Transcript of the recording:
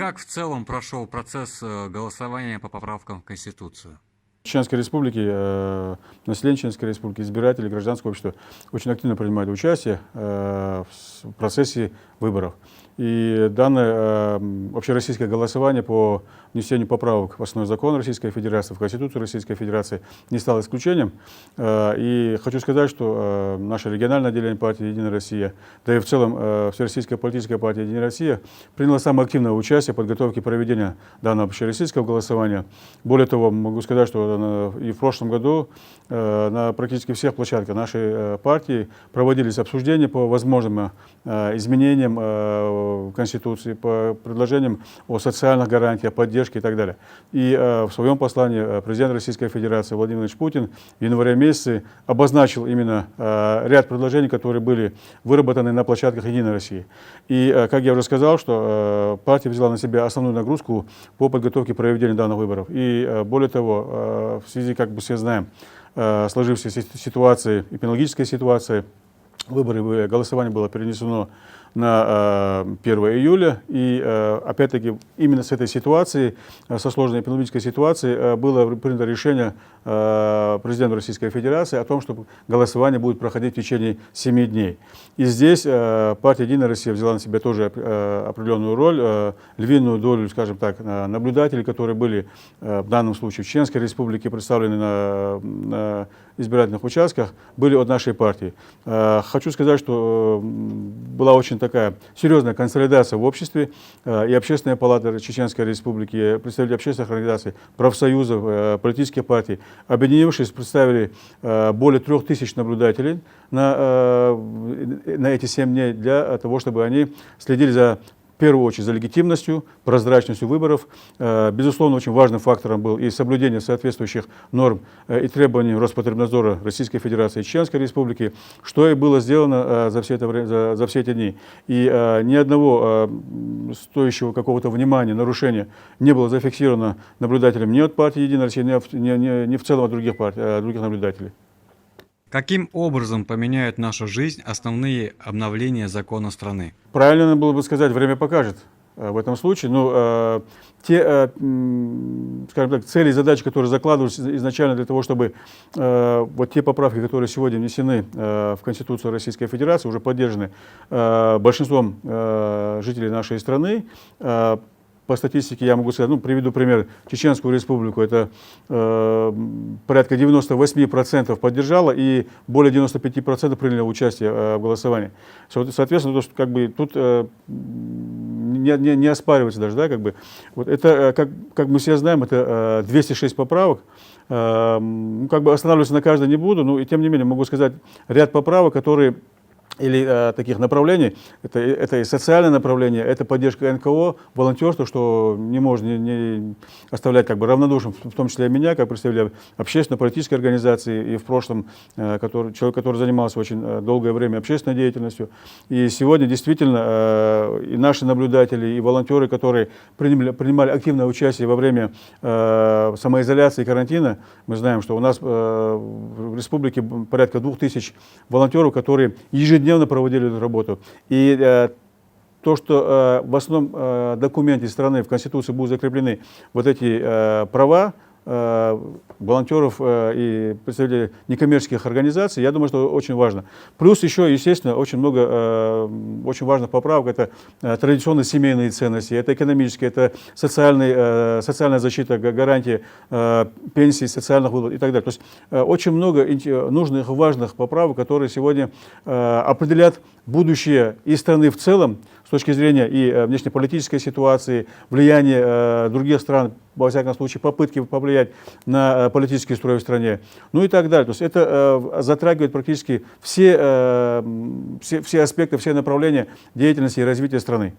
Как в целом прошел процесс голосования по поправкам в Конституцию? Чеченской Республики, население Чеченской Республики, избиратели, гражданское общество очень активно принимают участие в процессе выборов. И данное общероссийское голосование по внесению поправок в основной закон Российской Федерации, в Конституцию Российской Федерации не стало исключением. И хочу сказать, что наше региональное отделение партии «Единая Россия», да и в целом Всероссийская политическая партия «Единая Россия» приняла самое активное участие в подготовке и проведения данного общероссийского голосования. Более того, могу сказать, что и в прошлом году на практически всех площадках нашей партии проводились обсуждения по возможным изменениям в Конституции, по предложениям о социальных гарантиях, поддержке и так далее. И в своем послании президент Российской Федерации Владимир Владимирович Путин в январе месяце обозначил именно ряд предложений, которые были выработаны на площадках «Единой России». И, как я уже сказал, что партия взяла на себя основную нагрузку по подготовке и проведению данных выборов. И более того, в связи, как бы все знаем, сложившейся ситуации, эпидемиологической ситуации, голосование было перенесено на 1 июля. И опять-таки именно с этой ситуации, со сложной эпидемиологической ситуацией, было принято решение президента Российской Федерации о том, что голосование будет проходить в течение 7 дней. И здесь партия «Единая Россия» взяла на себя тоже определенную роль, львиную долю, скажем так, наблюдателей, которые были в данном случае в Чеченской Республике представлены на избирательных участках, были от нашей партии. Хочу сказать, что была очень такая серьезная консолидация в обществе, и Общественная палата Чеченской Республики, представители общественных организаций, профсоюзов, политических партий, объединившись, представили более 3000 наблюдателей на эти 7 дней для того, чтобы они следили в первую очередь за легитимностью, прозрачностью выборов. Безусловно, очень важным фактором был и соблюдение соответствующих норм и требований Роспотребнадзора Российской Федерации и Чеченской Республики, что и было сделано за все эти дни. И ни одного стоящего какого-то внимания нарушения не было зафиксировано наблюдателем ни от партии «Единая Россия», ни в целом от других наблюдателей. Каким образом поменяют нашу жизнь основные обновления закона страны? Правильно было бы сказать, время покажет в этом случае. Но те, скажем так, цели и задачи, которые закладывались изначально для того, чтобы вот те поправки, которые сегодня внесены в Конституцию Российской Федерации, уже поддержаны большинством жителей нашей страны. По статистике я могу сказать, приведу пример, Чеченскую Республику, это порядка 98% поддержало и более 95% приняли участие в голосовании. Соответственно, тут не оспаривается даже, да, Вот это, как мы все знаем, это 206 поправок. Останавливаться на каждой не буду, но и тем не менее могу сказать ряд поправок, которые или таких направлений, это и социальное направление, это поддержка НКО, волонтерство, что не может не оставлять равнодушным, в том числе и меня, как представителя общественно-политической организации, и в прошлом человек, который занимался очень долгое время общественной деятельностью. И сегодня действительно и наши наблюдатели, и волонтеры, которые принимали активное участие во время самоизоляции и карантина, мы знаем, что у нас в республике порядка 2000 волонтеров, которые ежедневно проводили эту работу. И то, что в основном документе страны, в Конституции будут закреплены вот эти права волонтеров и представителей некоммерческих организаций, я думаю, что очень важно. Плюс еще, естественно, очень много очень важных поправок. Это традиционные семейные ценности, это экономические, это социальная защита, гарантии пенсий, социальных выплат и так далее. То есть очень много нужных и важных поправок, которые сегодня определят будущее и страны в целом с точки зрения и внешнеполитической ситуации, влияния других стран, во всяком случае, попытки повлиять на политический строй в стране, и так далее. То есть это затрагивает практически все аспекты, все направления деятельности и развития страны.